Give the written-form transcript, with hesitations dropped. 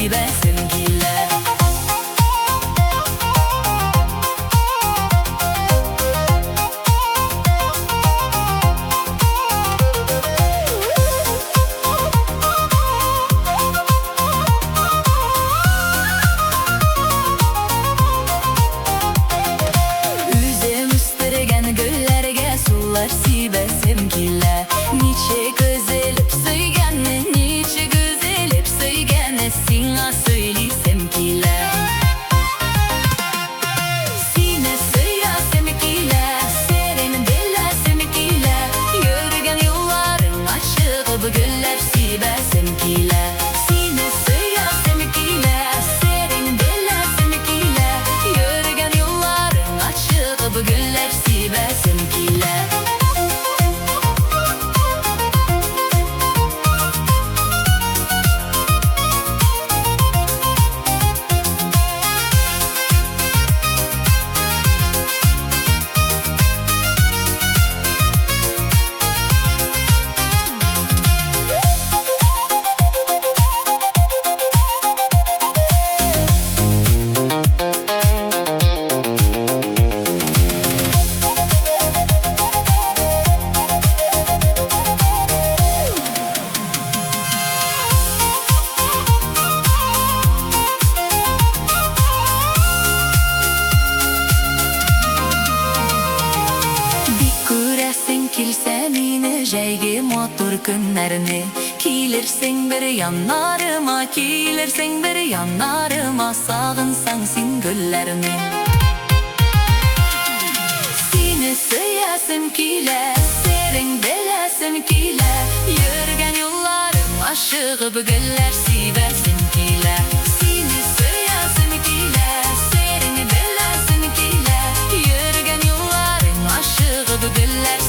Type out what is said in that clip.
sivesim giller. Sivesim giller. Niçe güzelip söygenne, niçe güzelip söygenne, sina söylesem giller. Sine söylesem giller, serin belesem giller. Yürgen yolların aşığı bu güller sivesim giller. Sine söylesem giller, serin belesem giller. Yürgen yolların aşığı bu güller sivesim giller. Kilsen yine jeygi motor günlerini, kilirsen bir yanlarıma, kilirsen bir yanlarıma, sağınsan sin güllerini. Seni söylesim kile, serin belesim kile. Yürgen yollarım aşığı bu güller sivesim kile. Seni söylesim kile, serin belesim kile. Yürgen yollarım aşığı bu güller